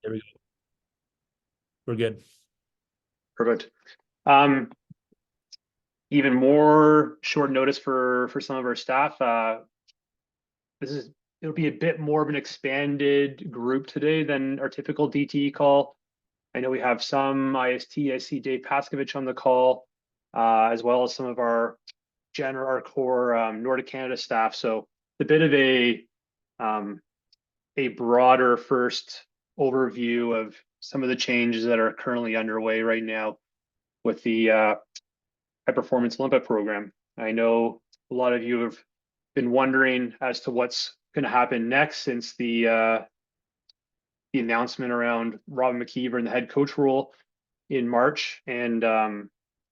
There we go. We're good. Perfect. Even more short notice for some of our staff. It'll be a bit more of an expanded group today than our typical DTE call. I know we have some IST. I see Dave Paskovich on the call, as well as some of our core Nordiq Canada staff. So a bit of a broader first overview of some of the changes that are currently underway right now with the High Performance Olympic program. I know a lot of you have been wondering as to what's going to happen next since the announcement around Robin McKeever in the head coach role in March. And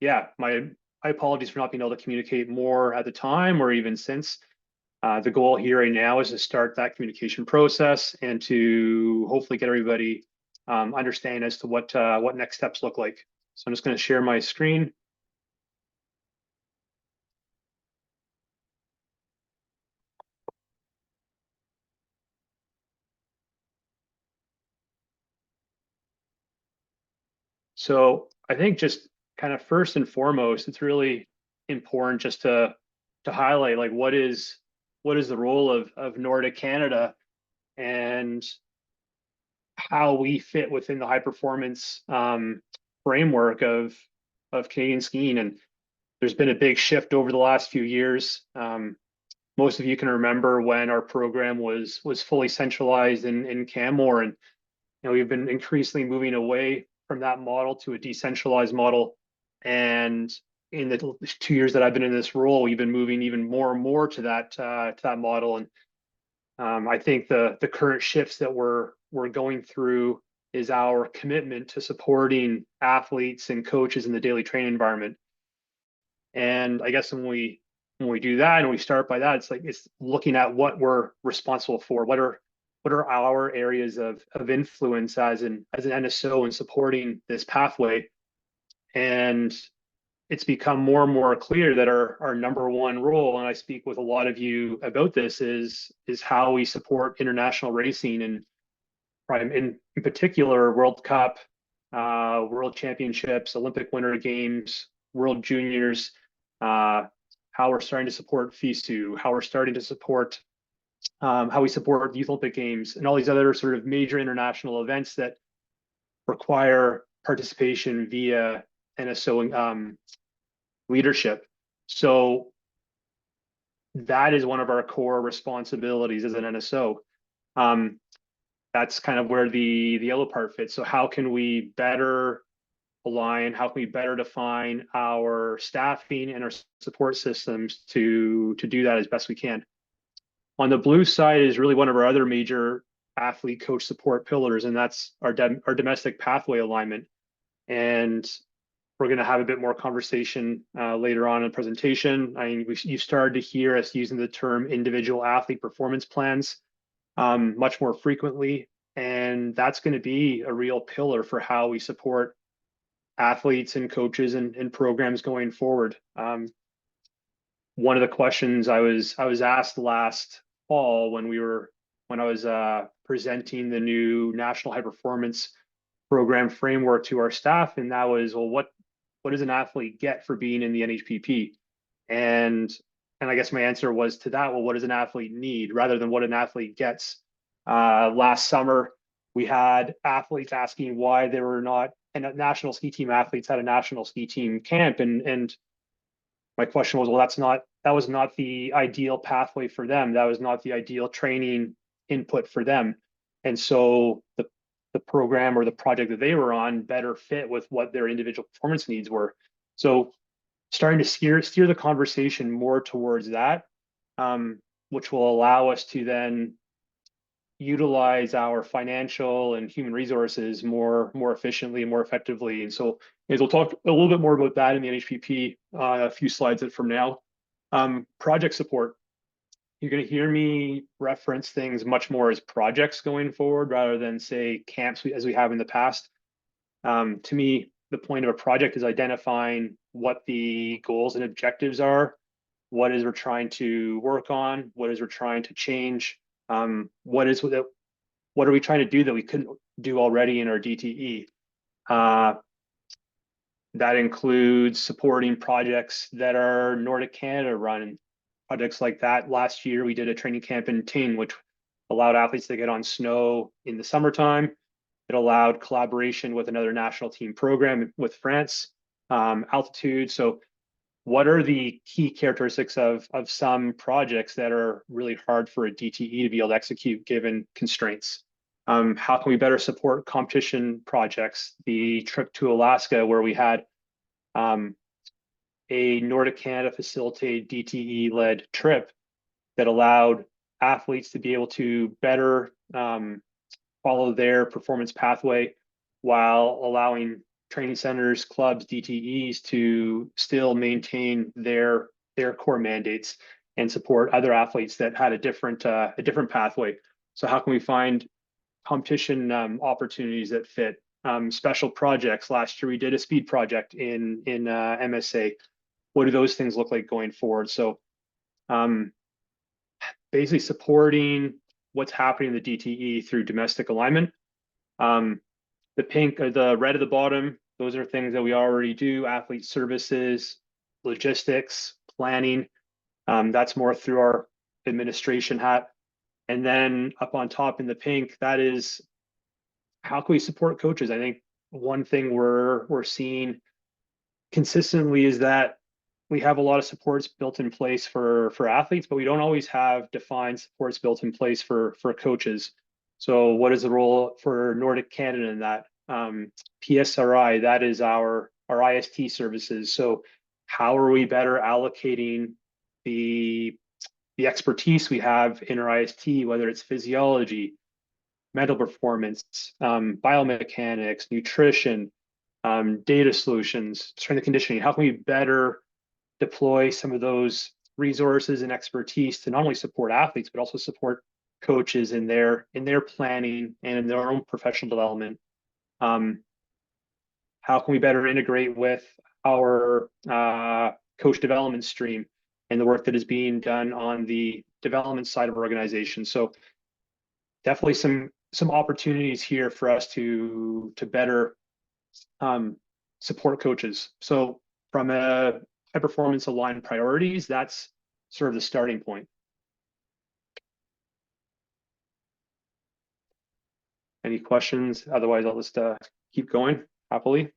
yeah, my apologies for not being able to communicate more at the time or even since. The goal here right now is to start that communication process and to hopefully get everybody understand as to what next steps look like. So I'm just going to share my screen. So I think just kind of first and foremost, it's really important just to highlight like what is the role of Nordiq Canada and how we fit within the high performance framework of Canadian skiing. And there's been a big shift over the last few years. Most of you can remember when our program was fully centralized in Canmore, and we've been increasingly moving away from that model to a decentralized model. And in the 2 years that I've been in this role, we've been moving even more and more to that model. And I think the current shifts that we're going through is our commitment to supporting athletes and coaches in the daily training environment. And I guess when we do that and we start by that, it's looking at what we're responsible for. What are our areas of influence as an NSO in supporting this pathway? And it's become more and more clear that our number one role, and I speak with a lot of you about this, is how we support international racing, and in particular World Cup, World Championships, Olympic Winter Games, World Juniors, how we're starting to support FISU, how we're starting to support how we support the Youth Olympic Games and all these other sort of major international events that require participation via NSO leadership. So that is one of our core responsibilities as an NSO. That's kind of where the yellow part fits. So how can we better align? How can we better define our staffing and our support systems to do that as best we can? On the blue side is really one of our other major athlete coach support pillars, and that's our domestic pathway alignment. And we're going to have a bit more conversation later on in the presentation. I mean, you started to hear us using the term individual athlete performance plans much more frequently, and that's going to be a real pillar for how we support athletes and coaches and programs going forward. One of the questions I was asked last fall when I was presenting the new National High Performance Program framework to our staff, and that was, well, what does an athlete get for being in the NHPP? And I guess my answer was to that, well, what does an athlete need rather than what an athlete gets? Last summer, we had athletes asking why they were not, and national ski team athletes had a national ski team camp, and my question was, well, that was not the ideal pathway for them. That was not the ideal training input for them. And so the program or the project that they were on better fit with what their individual performance needs were. So starting to steer the conversation more towards that, which will allow us to then utilize our financial and human resources more efficiently and more effectively. And so we'll talk a little bit more about that in the NHPP a few slides from now. Project support. You're going to hear me reference things much more as projects going forward rather than say camps as we have in the past. To me, the point of a project is identifying what the goals and objectives are, what is we're trying to work on, what is we're trying to change, what are we trying to do that we couldn't do already in our DTE. That includes supporting projects that are Nordiq Canada run. Projects like that. Last year, we did a training camp in Ting, which allowed athletes to get on snow in the summertime. It allowed collaboration with another national team program with France, altitude. So what are the key characteristics of some projects that are really hard for a DTE to be able to execute given constraints? How can we better support competition projects? The trip to Alaska, where we had a Nordiq Canada facilitated DTE-led trip that allowed athletes to be able to better follow their performance pathway while allowing training centers, clubs, DTEs to still maintain their core mandates and support other athletes that had a different pathway. So how can we find competition opportunities that fit? Special projects. Last year we did a speed project in MSA. What do those things look like going forward? So basically supporting what's happening in the DTE through domestic alignment. The pink or the red at the bottom, those are things that we already do: athlete services, logistics, planning. That's more through our administration hat. And then up on top in the pink, that is how can we support coaches? I think one thing we're seeing consistently is that we have a lot of supports built in place for athletes, but we don't always have defined supports built in place for coaches. So what is the role for Nordiq Canada in that? PSRI, that is our IST services. So how are we better allocating the expertise we have in our IST, whether it's physiology, mental performance, biomechanics, nutrition, data solutions, strength and conditioning? How can we better deploy some of those resources and expertise to not only support athletes, but also support coaches in their planning and in their own professional development? How can we better integrate with our coach development stream and the work that is being done on the development side of our organization? So definitely some opportunities here for us to better support coaches. So from a high performance aligned priorities, that's sort of the starting point. Any questions? Otherwise, I'll just keep going happily.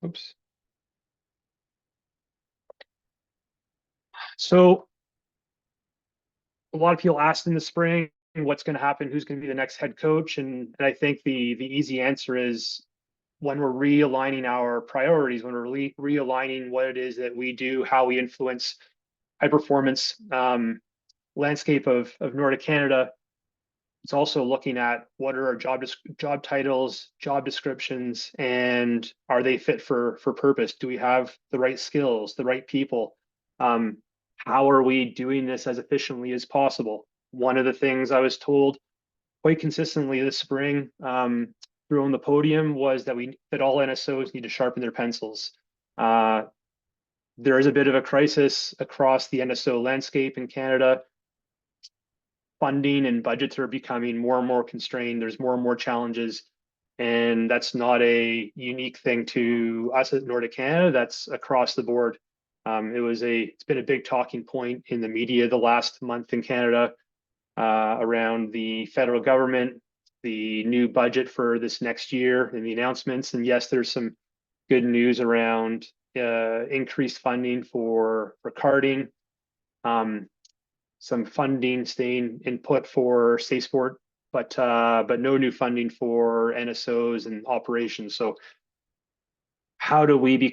Oops. So a lot of people asked in the spring, what's going to happen? Who's going to be the next head coach? And I think the easy answer is when we're realigning our priorities, when we're realigning what it is that we do, how we influence high performance landscape of Nordiq Canada. It's also looking at what are our job titles, job descriptions, and are they fit for purpose? Do we have the right skills, the right people? How are we doing this as efficiently as possible? One of the things I was told quite consistently this spring through on the podium was that all NSOs need to sharpen their pencils. There is a bit of a crisis across the NSO landscape in Canada. Funding and budgets are becoming more and more constrained. There's more and more challenges, and that's not a unique thing to us at Nordiq Canada. That's across the board. It's been a big talking point in the media the last month in Canada around the federal government, the new budget for this next year, and the announcements. And yes, there's some good news around increased funding for karting. Some funding staying input for Safe Sport, but no new funding for NSOs and operations. So how do we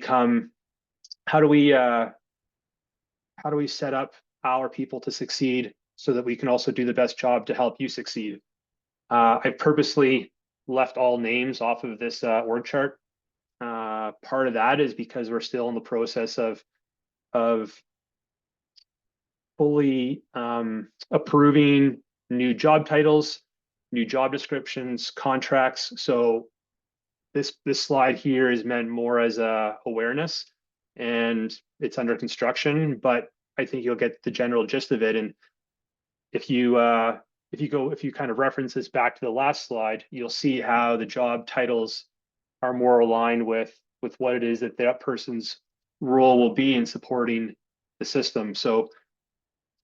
set up our people to succeed so that we can also do the best job to help you succeed? I purposely left all names off of this org chart. Part of that is because we're still in the process of fully approving new job titles, new job descriptions, contracts. So this slide here is meant more as a awareness, and it's under construction. But I think you'll get the general gist of it. And if you kind of reference this back to the last slide, you'll see how the job titles are more aligned with what it is that that person's role will be in supporting the system. So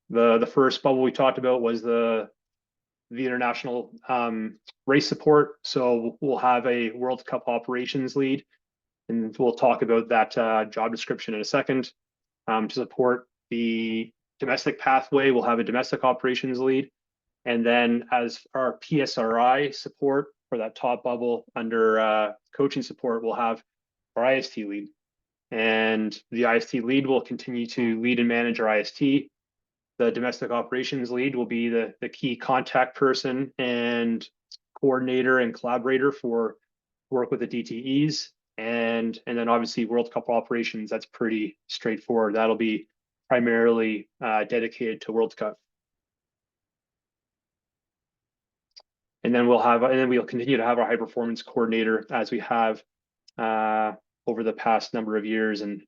the first bubble we talked about was the international race support. So we'll have a World Cup operations lead, and we'll talk about that job description in a second. To support the domestic pathway, we'll have a domestic operations lead. And then as our PSRI support for that top bubble under coaching support, we'll have our IST lead. And the IST lead will continue to lead and manage our IST. The domestic operations lead will be the key contact person and coordinator and collaborator for work with the DTEs. And then obviously World Cup operations, that's pretty straightforward. That'll be primarily dedicated to World Cup. And then we'll continue to have our high performance coordinator as we have over the past number of years, and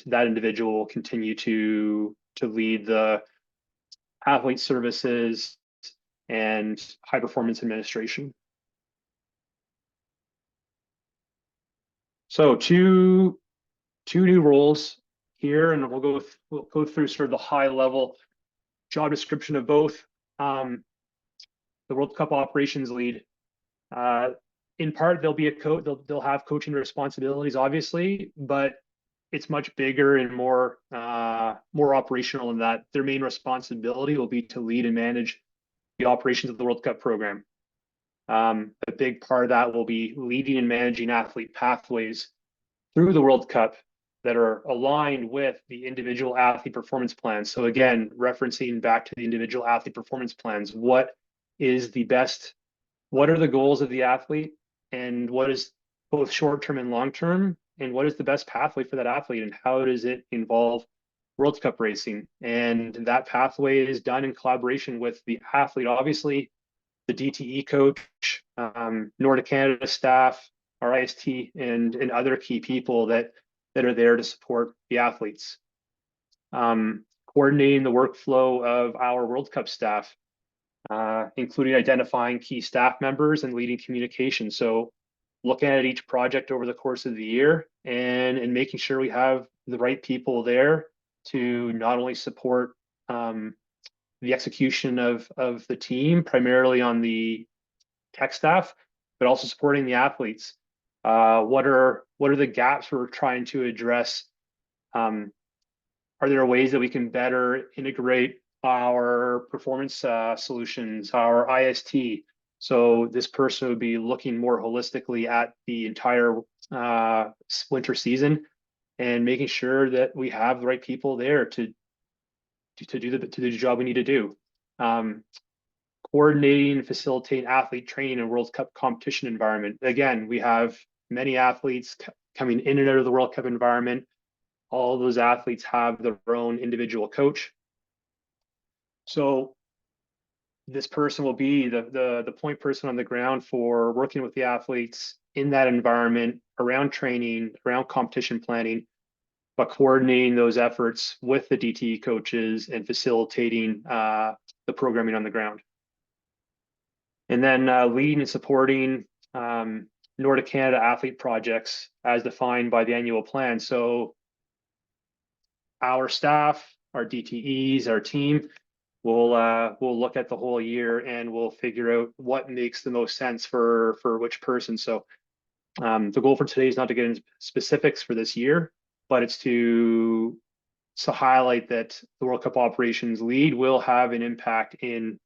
that individual will continue to lead the athlete services and high performance administration. So two new roles here, and we'll go through sort of the high level job description of both. The World Cup operations lead, in part they'll be a coach. They'll have coaching responsibilities, obviously, but it's much bigger and more operational in that their main responsibility will be to lead and manage the operations of the World Cup program. A big part of that will be leading and managing athlete pathways through the World Cup that are aligned with the individual athlete performance plans. So again, referencing back to the individual athlete performance plans, what are the goals of the athlete, and what is both short-term and long-term, and what is the best pathway for that athlete, and how does it involve World Cup racing? And that pathway is done in collaboration with the athlete, obviously, the DTE coach, Nordiq Canada staff, our IST, and other key people that are there to support the athletes. Coordinating the workflow of our World Cup staff, including identifying key staff members and leading communication. So looking at each project over the course of the year and making sure we have the right people there to not only support the execution of the team, primarily on the tech staff, but also supporting the athletes. What are the gaps we're trying to address? Are there ways that we can better integrate our performance solutions, our IST? So this person would be looking more holistically at the entire winter season and making sure that we have the right people there to do the job we need to do. Coordinating and facilitating athlete training in World Cup competition environment. Again, we have many athletes coming in and out of the World Cup environment. All of those athletes have their own individual coach. So this person will be the point person on the ground for working with the athletes in that environment, around training, around competition planning, but coordinating those efforts with the DTE coaches and facilitating the programming on the ground. And then leading and supporting Nordiq Canada athlete projects as defined by the annual plan. So our staff, our DTEs, our team, we'll look at the whole year and we'll figure out what makes the most sense for which person. So the goal for today is not to get into specifics for this year, but it's to highlight that the World Cup operations lead will have an impact in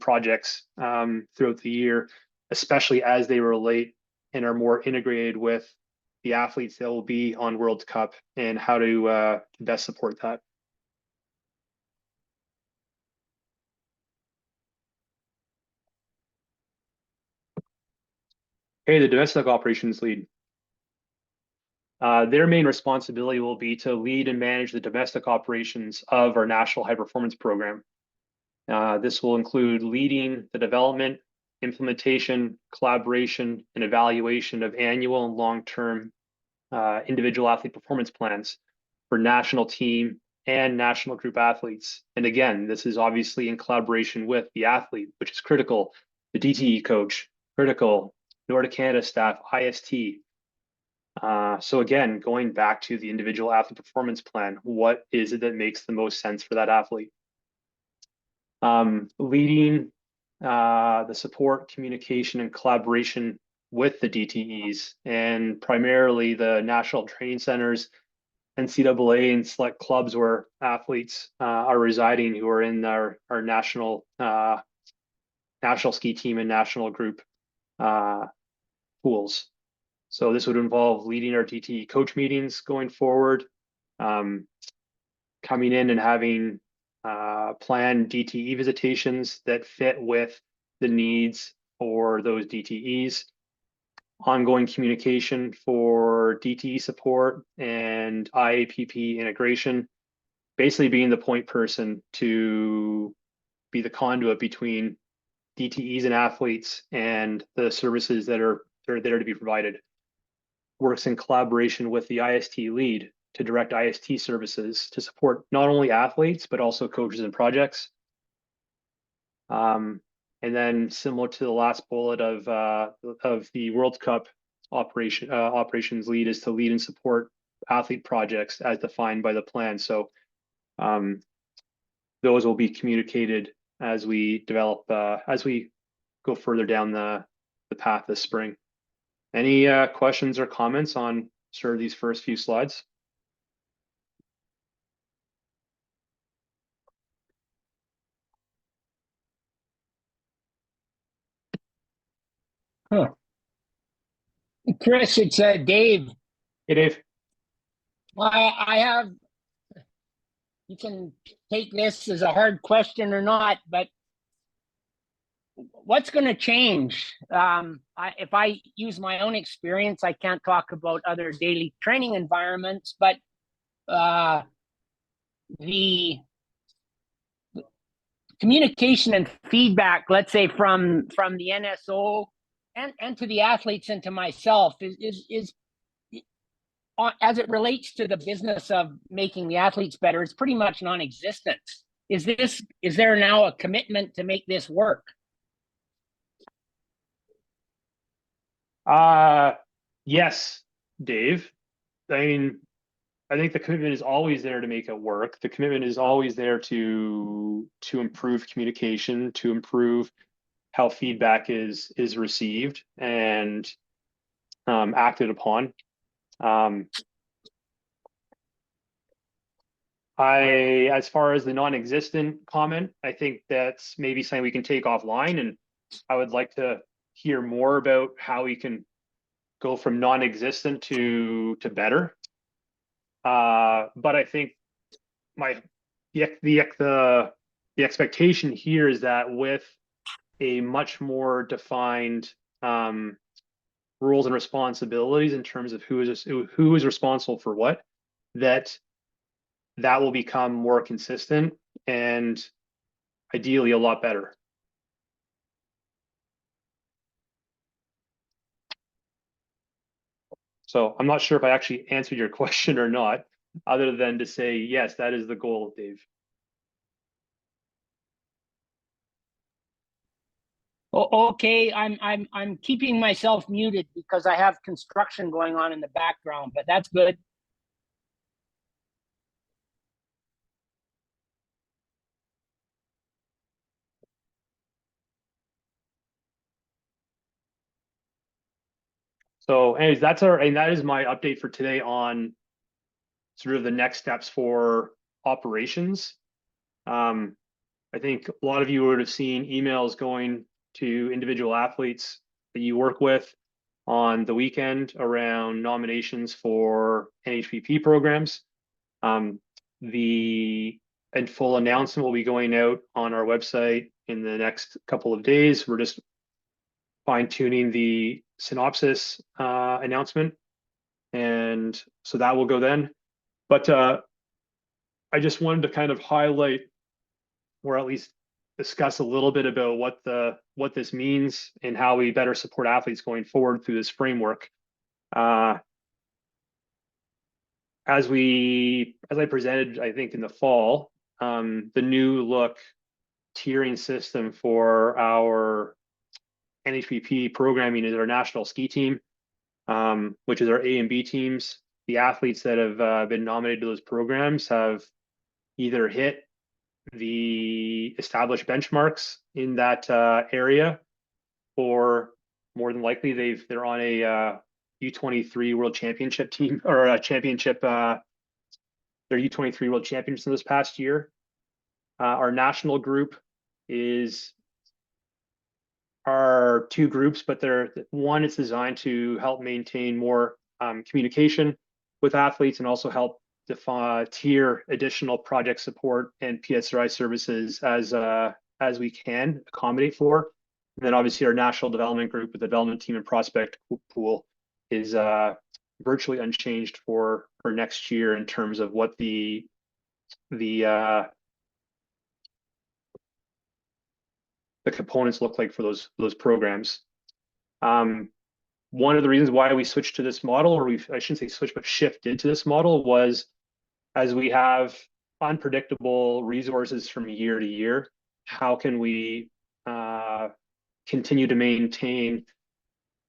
projects throughout the year, especially as they relate and are more integrated with the athletes that will be on World Cup and how to best support that. Okay, the domestic operations lead. Their main responsibility will be to lead and manage the domestic operations of our national high performance program. This will include leading the development, implementation, collaboration, and evaluation of annual and long-term individual athlete performance plans for national team and national group athletes. And again, this is obviously in collaboration with the athlete, which is critical, the DTE coach, critical, Nordiq Canada staff, IST. So again, going back to the individual athlete performance plan, what is it that makes the most sense for that athlete? Leading the support, communication, and collaboration with the DTEs, and primarily the national training centers, NCAA, and select clubs where athletes are residing who are in our national ski team and national group pools. So this would involve leading our DTE coach meetings going forward, coming in and having planned DTE visitations that fit with the needs for those DTEs, ongoing communication for DTE support and IAPP integration, basically being the point person to be the conduit between DTEs and athletes and the services that are there to be provided. Works in collaboration with the IST lead to direct IST services to support not only athletes, but also coaches and projects. And then similar to the last bullet of the World Cup operations lead is to lead and support athlete projects as defined by the plan. So those will be communicated as we develop, as we go further down the path this spring. Any questions or comments on sort of these first few slides? Huh. Chris, it's Dave. Hey, Dave. I have, you can take this as a hard question or not, but what's going to change? If I use my own experience, I can't talk about other daily training environments, but the communication and feedback, let's say from the NSO and to the athletes and to myself is as it relates to the business of making the athletes better, it's pretty much non-existent. Is there now a commitment to make this work? Yes, Dave. I mean, I think the commitment is always there to make it work. The commitment is always there to improve communication, to improve how feedback is received and acted upon. As far as the non-existent comment, I think that's maybe something we can take offline, and I would like to hear more about how we can go from non-existent to better. But I think the expectation here is that with a much more defined roles and responsibilities in terms of who is responsible for what, that will become more consistent and ideally a lot better. So I'm not sure if I actually answered your question or not, other than to say, yes, that is the goal, Dave. Okay, I'm keeping myself muted because I have construction going on in the background, but that's good. So anyways, that is my update for today on sort of the next steps for operations. I think a lot of you would have seen emails going to individual athletes that you work with on the weekend around nominations for NHPP programs. The full announcement will be going out on our website in the next couple of days. We're just fine-tuning the synopsis announcement, and so that will go then. But I just wanted to kind of highlight, or at least discuss a little bit about what this means and how we better support athletes going forward through this framework. as I presented, I think in the fall, the new look tiering system for our NHPP programming is our national ski team, which is our A and B teams. The athletes that have been nominated to those programs have either hit the established benchmarks in that area, or more than likely they're on a U23 World Championship team, or a championship. They're U23 World Champions this past year. Our national group are two groups, but one is designed to help maintain more communication with athletes and also help tier additional project support and PSRI services as we can accommodate for. And then obviously our national development group with the development team and prospect pool is virtually unchanged for next year in terms of what the components look like for those programs. One of the reasons why we switched to this model, or I shouldn't say switch, but shifted to this model, was as we have unpredictable resources from year to year, how can we continue to maintain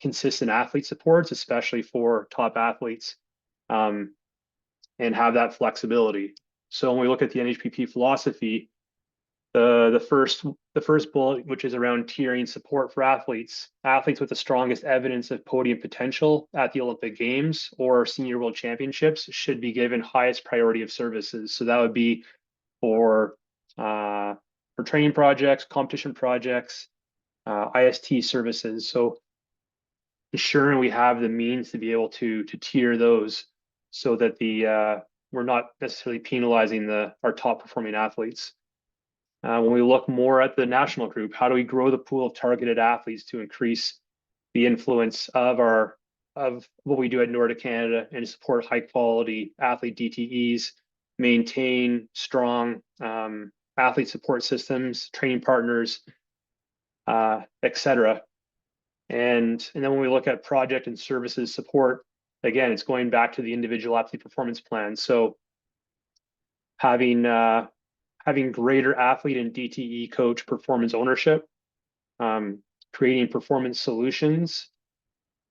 consistent athlete supports, especially for top athletes, and have that flexibility. So when we look at the NHPP philosophy, the first bullet, which is around tiering support for athletes with the strongest evidence of podium potential at the Olympic Games or Senior World Championships, should be given highest priority of services. So that would be for training projects, competition projects, IST services. So ensuring we have the means to be able to tier those, so that we're not necessarily penalizing our top performing athletes. When we look more at the national group, how do we grow the pool of targeted athletes to increase the influence of what we do at Nordiq Canada and support high quality athlete DTEs, maintain strong athlete support systems, training partners, etc. And then when we look at project and services support, again, it's going back to the individual athlete performance plan. So having greater athlete and DTE coach performance ownership, creating performance solutions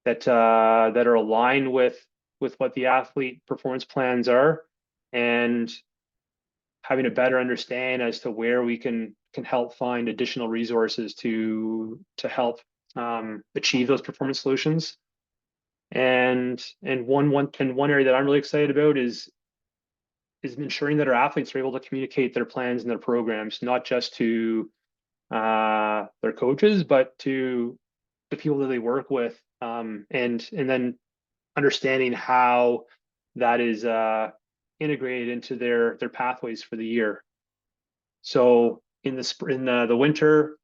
that are aligned with what the athlete performance plans are, and having a better understand as to where we can help find additional resources to help achieve those performance solutions. And one area that I'm really excited about is ensuring that our athletes are able to communicate their plans and their programs, not just to their coaches, but to the people that they work with, and then understanding how that is integrated into their pathways for the year. So in the winter,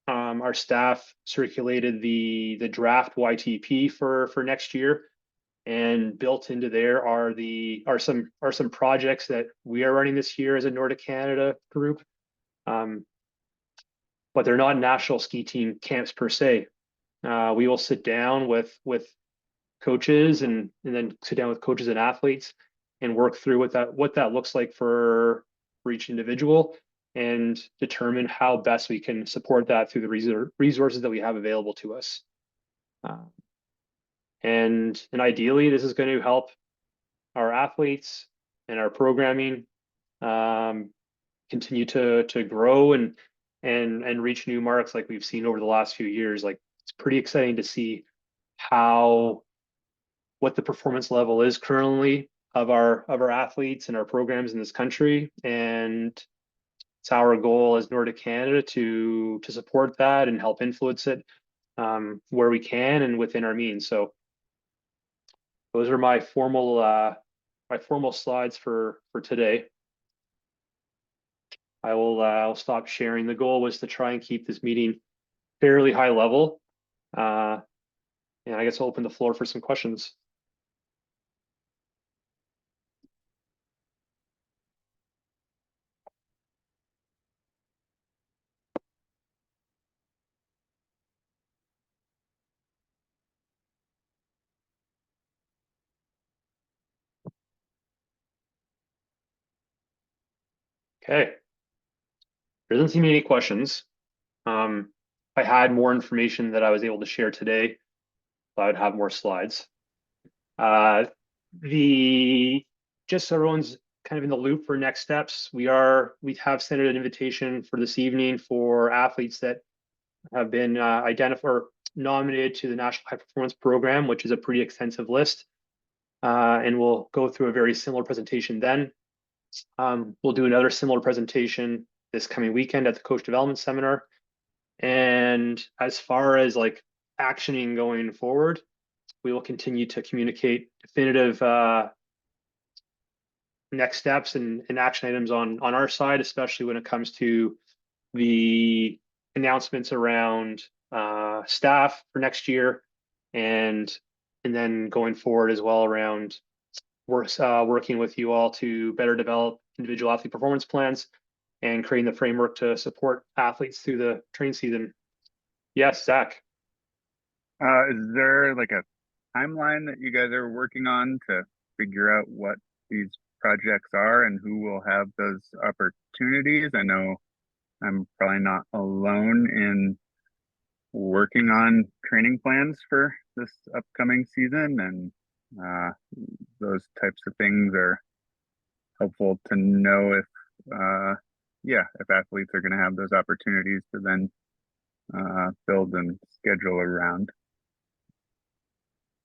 our staff circulated the draft YTP for next year, and built into there are some projects that we are running this year as a Nordiq Canada group, but they're not national ski team camps per se. We will sit down with coaches and then sit down with coaches and athletes and work through what that looks like for each individual, and determine how best we can support that through the resources that we have available to us. And ideally, this is going to help our athletes and our programming continue to grow and reach new marks like we've seen over the last few years. Like, it's pretty exciting to see what the performance level is currently of our athletes and our programs in this country, and it's our goal as Nordiq Canada to support that and help influence it where we can and within our means. So those are my formal slides for today. I'll stop sharing. The goal was to try and keep this meeting fairly high level, and I guess I'll open the floor for some questions. Okay. There doesn't seem any questions. If I had more information that I was able to share today, I would have more slides. Just so everyone's kind of in the loop for next steps, we have sent out an invitation for this evening for athletes that have been identified or nominated to the National High Performance Program, which is a pretty extensive list. And we'll go through a very similar presentation then. We'll do another similar presentation this coming weekend at the Coach Development Seminar. And as far as like actioning going forward, we will continue to communicate definitive next steps and action items on our side, especially when it comes to the announcements around staff for next year, and then going forward as well around working with you all to better develop individual athlete performance plans and creating the framework to support athletes through the training season. Yes, Zach. Is there like a timeline that you guys are working on to figure out what these projects are and who will have those opportunities? I know I'm probably not alone in working on training plans for this upcoming season, and those types of things are helpful to know if if athletes are going to have those opportunities to then build and schedule around.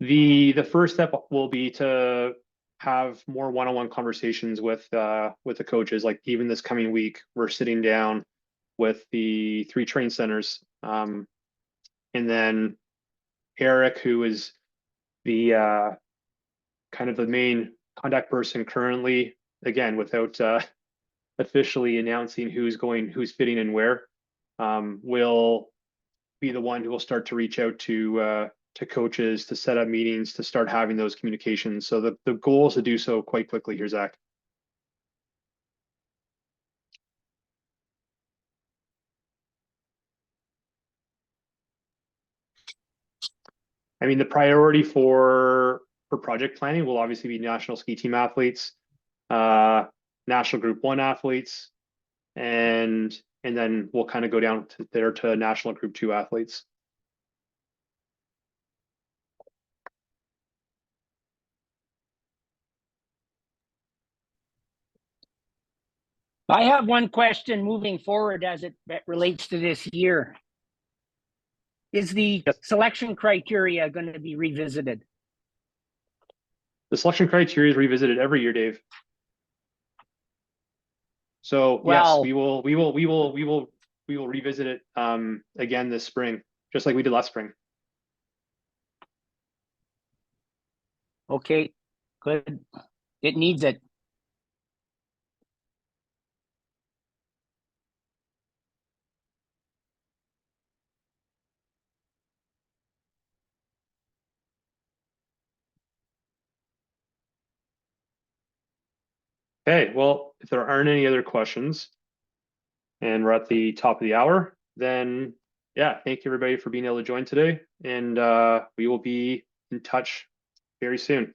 The first step will be to have more one-on-one conversations with the coaches. Like even this coming week, we're sitting down with the 3 training centers, and then Eric, who is the kind of the main contact person currently, again without officially announcing who's fitting in where, will be the one who will start to reach out to coaches to set up meetings, to start having those communications. So the goal is to do so quite quickly here, Zach. I mean, the priority for project planning will obviously be national ski team athletes, national group 1 athletes, and then we'll kind of go down to national group 2 athletes. I have one question moving forward as it relates to this year. Is the selection criteria going to be revisited? The selection criteria is revisited every year, Dave. So yes, we will revisit it again this spring, just like we did last spring. Okay, good. It needs it. Okay, well, if there aren't any other questions and we're at the top of the hour, then yeah, thank you everybody for being able to join today, and we will be in touch very soon.